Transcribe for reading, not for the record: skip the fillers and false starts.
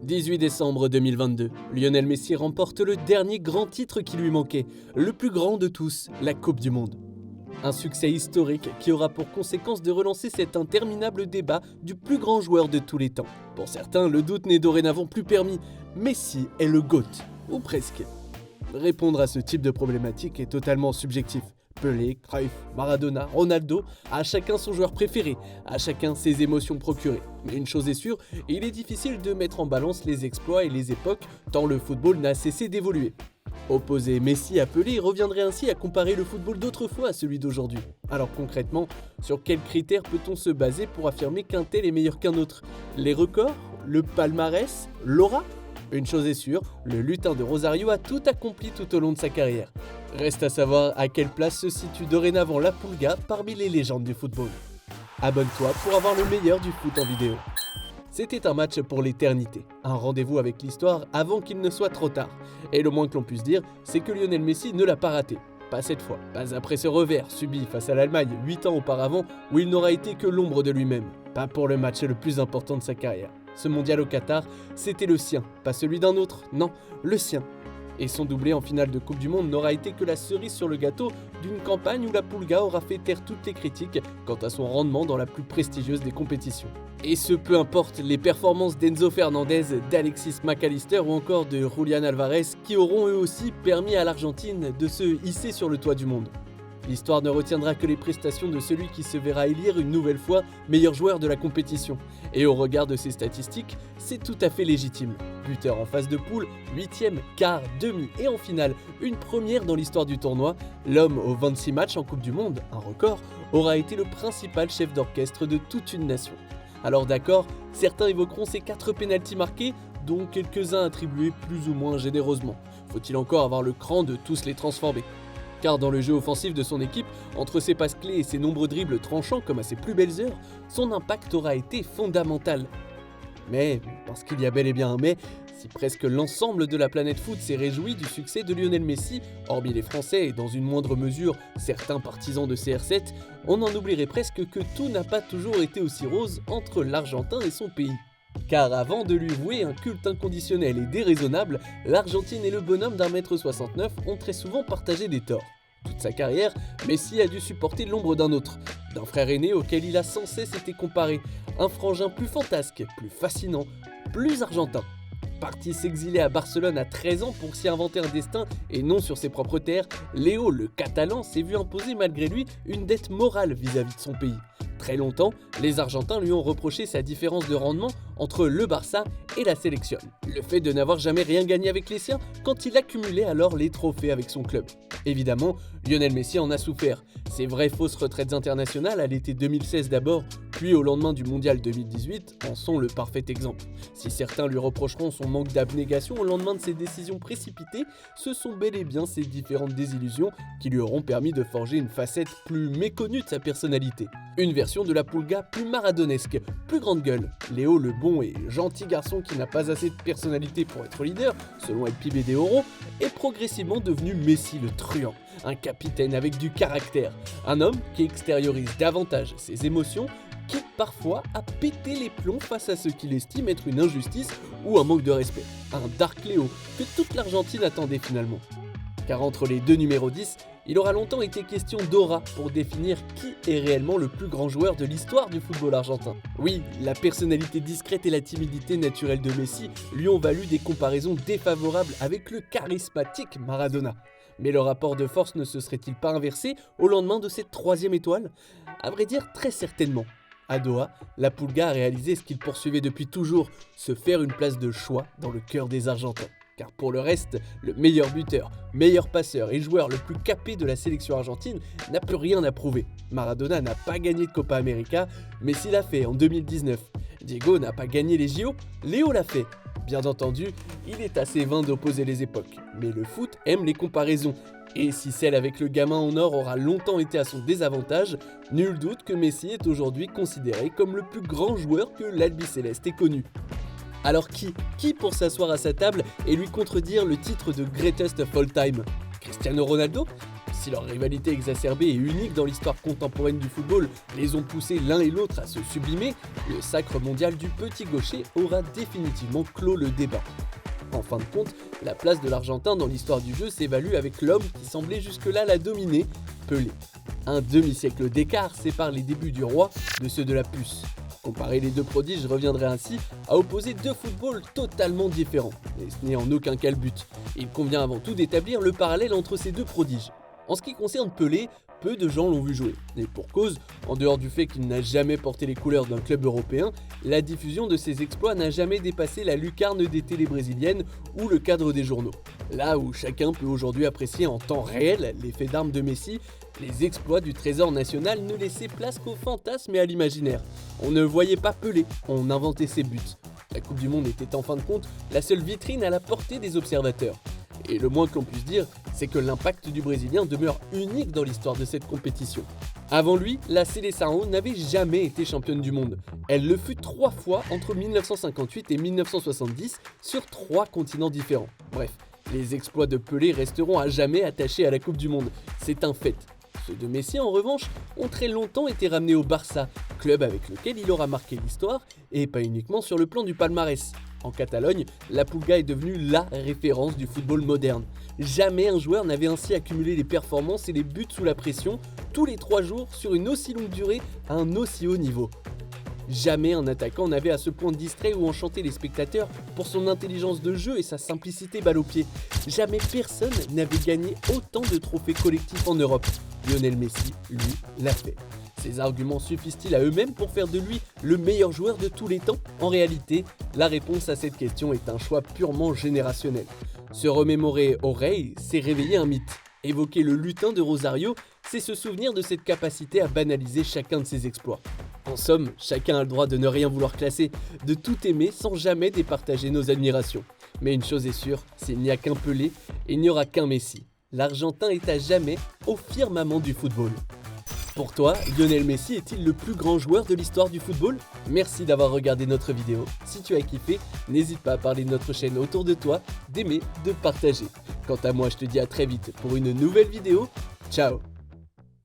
18 décembre 2022, Lionel Messi remporte le dernier grand titre qui lui manquait, le plus grand de tous, la Coupe du Monde. Un succès historique qui aura pour conséquence de relancer cet interminable débat du plus grand joueur de tous les temps. Pour certains, le doute n'est dorénavant plus permis, Messi est le GOAT, ou presque. Répondre à ce type de problématique est totalement subjectif. Pelé, Cruyff, Maradona, Ronaldo, à chacun son joueur préféré, à chacun ses émotions procurées. Mais une chose est sûre, il est difficile de mettre en balance les exploits et les époques, tant le football n'a cessé d'évoluer. Opposer Messi à Pelé reviendrait ainsi à comparer le football d'autrefois à celui d'aujourd'hui. Alors concrètement, sur quels critères peut-on se baser pour affirmer qu'un tel est meilleur qu'un autre? Les records? Le palmarès? L'aura? Une chose est sûre, le lutin de Rosario a tout accompli tout au long de sa carrière. Reste à savoir à quelle place se situe dorénavant la Pulga parmi les légendes du football. Abonne-toi pour avoir le meilleur du foot en vidéo. C'était un match pour l'éternité, un rendez-vous avec l'histoire avant qu'il ne soit trop tard. Et le moins que l'on puisse dire, c'est que Lionel Messi ne l'a pas raté. Pas cette fois, pas après ce revers subi face à l'Allemagne 8 ans auparavant où il n'aura été que l'ombre de lui-même. Pas pour le match le plus important de sa carrière. Ce mondial au Qatar, c'était le sien, pas celui d'un autre, non, le sien. Et son doublé en finale de Coupe du Monde n'aura été que la cerise sur le gâteau d'une campagne où la Pulga aura fait taire toutes les critiques quant à son rendement dans la plus prestigieuse des compétitions. Et ce peu importe les performances d'Enzo Fernandez, d'Alexis McAllister ou encore de Julián Álvarez qui auront eux aussi permis à l'Argentine de se hisser sur le toit du monde. L'histoire ne retiendra que les prestations de celui qui se verra élire une nouvelle fois meilleur joueur de la compétition. Et au regard de ses statistiques, c'est tout à fait légitime. Buteur en phase de poule, 8e, quart, demi et en finale, une première dans l'histoire du tournoi, l'homme aux 26 matchs en Coupe du Monde, un record, aura été le principal chef d'orchestre de toute une nation. Alors d'accord, certains évoqueront ces 4 pénaltys marqués, dont quelques-uns attribués plus ou moins généreusement. Faut-il encore avoir le cran de tous les transformer ? Car dans le jeu offensif de son équipe, entre ses passes clés et ses nombreux dribbles tranchants comme à ses plus belles heures, son impact aura été fondamental. Mais, parce qu'il y a bel et bien un mais, si presque l'ensemble de la planète foot s'est réjoui du succès de Lionel Messi, hormis les Français et dans une moindre mesure certains partisans de CR7, on en oublierait presque que tout n'a pas toujours été aussi rose entre l'Argentin et son pays. Car avant de lui vouer un culte inconditionnel et déraisonnable, l'Argentine et le bonhomme d'1m69 ont très souvent partagé des torts. Toute sa carrière, Messi a dû supporter l'ombre d'un autre, d'un frère aîné auquel il a sans cesse été comparé, un frangin plus fantasque, plus fascinant, plus argentin. Parti s'exiler à Barcelone à 13 ans pour s'y inventer un destin et non sur ses propres terres, Léo le Catalan s'est vu imposer malgré lui une dette morale vis-à-vis de son pays. Très longtemps, les Argentins lui ont reproché sa différence de rendement entre le Barça et la sélection. Le fait de n'avoir jamais rien gagné avec les siens quand il accumulait alors les trophées avec son club. Évidemment, Lionel Messi en a souffert. Ses vraies fausses retraites internationales à l'été 2016 d'abord, puis au lendemain du mondial 2018, en sont le parfait exemple. Si certains lui reprocheront son manque d'abnégation au lendemain de ses décisions précipitées, ce sont bel et bien ces différentes désillusions qui lui auront permis de forger une facette plus méconnue de sa personnalité. Une version de la Pulga plus maradonesque, plus grande gueule. Léo le bon et gentil garçon qui n'a pas assez de personnalité pour être leader, selon El Pibe de Oro, est progressivement devenu Messi le truand, un capitaine avec du caractère, un homme qui extériorise davantage ses émotions, quitte parfois à péter les plombs face à ce qu'il estime être une injustice ou un manque de respect. Un Dark Léo que toute l'Argentine attendait finalement. Car entre les deux numéros 10, il aura longtemps été question d'aura pour définir qui est réellement le plus grand joueur de l'histoire du football argentin. Oui, la personnalité discrète et la timidité naturelle de Messi lui ont valu des comparaisons défavorables avec le charismatique Maradona. Mais le rapport de force ne se serait-il pas inversé au lendemain de cette 3e étoile? À vrai dire, très certainement. À Doha, la Pulga a réalisé ce qu'il poursuivait depuis toujours, se faire une place de choix dans le cœur des Argentins. Car pour le reste, le meilleur buteur, meilleur passeur et joueur le plus capé de la sélection argentine n'a plus rien à prouver. Maradona n'a pas gagné de Copa América, Messi l'a fait en 2019. Diego n'a pas gagné les JO, Léo l'a fait. Bien entendu, il est assez vain d'opposer les époques, mais le foot aime les comparaisons. Et si celle avec le gamin en or aura longtemps été à son désavantage, nul doute que Messi est aujourd'hui considéré comme le plus grand joueur que l'Albiceleste ait connu. Alors qui pour s'asseoir à sa table et lui contredire le titre de Greatest of All Time? Cristiano Ronaldo? Si leur rivalité exacerbée et unique dans l'histoire contemporaine du football les ont poussés l'un et l'autre à se sublimer, le sacre mondial du petit gaucher aura définitivement clos le débat. En fin de compte, la place de l'Argentin dans l'histoire du jeu s'évalue avec l'homme qui semblait jusque-là la dominer, Pelé. Un demi-siècle d'écart sépare les débuts du roi de ceux de la puce. Comparer les deux prodiges reviendrait ainsi à opposer deux footballs totalement différents, et ce n'est en aucun cas le but. Il convient avant tout d'établir le parallèle entre ces deux prodiges. En ce qui concerne Pelé, peu de gens l'ont vu jouer, et pour cause, en dehors du fait qu'il n'a jamais porté les couleurs d'un club européen, la diffusion de ses exploits n'a jamais dépassé la lucarne des télés brésiliennes ou le cadre des journaux. Là où chacun peut aujourd'hui apprécier en temps réel les faits d'armes de Messi, les exploits du trésor national ne laissaient place qu'au fantasme et à l'imaginaire. On ne voyait pas Pelé, on inventait ses buts. La Coupe du Monde était en fin de compte la seule vitrine à la portée des observateurs. Et le moins que l'on puisse dire, c'est que l'impact du Brésilien demeure unique dans l'histoire de cette compétition. Avant lui, la Seleção n'avait jamais été championne du monde. Elle le fut 3 fois entre 1958 et 1970 sur 3 continents différents. Bref, les exploits de Pelé resteront à jamais attachés à la Coupe du Monde, c'est un fait. Ceux de Messi, en revanche, ont très longtemps été ramenés au Barça, club avec lequel il aura marqué l'histoire, et pas uniquement sur le plan du palmarès. En Catalogne, la Pulga est devenue la référence du football moderne. Jamais un joueur n'avait ainsi accumulé les performances et les buts sous la pression, tous les 3 jours, sur une aussi longue durée, à un aussi haut niveau. Jamais un attaquant n'avait à ce point distrait ou enchanté les spectateurs pour son intelligence de jeu et sa simplicité balle au pied. Jamais personne n'avait gagné autant de trophées collectifs en Europe. Lionel Messi, lui, l'a fait. Ces arguments suffisent-ils à eux-mêmes pour faire de lui le meilleur joueur de tous les temps? En réalité, la réponse à cette question est un choix purement générationnel. Se remémorer Orey, c'est réveiller un mythe. Évoquer le lutin de Rosario, c'est se souvenir de cette capacité à banaliser chacun de ses exploits. En somme, chacun a le droit de ne rien vouloir classer, de tout aimer sans jamais départager nos admirations. Mais une chose est sûre, s'il n'y a qu'un Pelé, il n'y aura qu'un Messi. L'Argentin est à jamais au firmament du football. Pour toi, Lionel Messi est-il le plus grand joueur de l'histoire du football? Merci d'avoir regardé notre vidéo. Si tu as kiffé, n'hésite pas à parler de notre chaîne autour de toi, d'aimer, de partager. Quant à moi, je te dis à très vite pour une nouvelle vidéo. Ciao!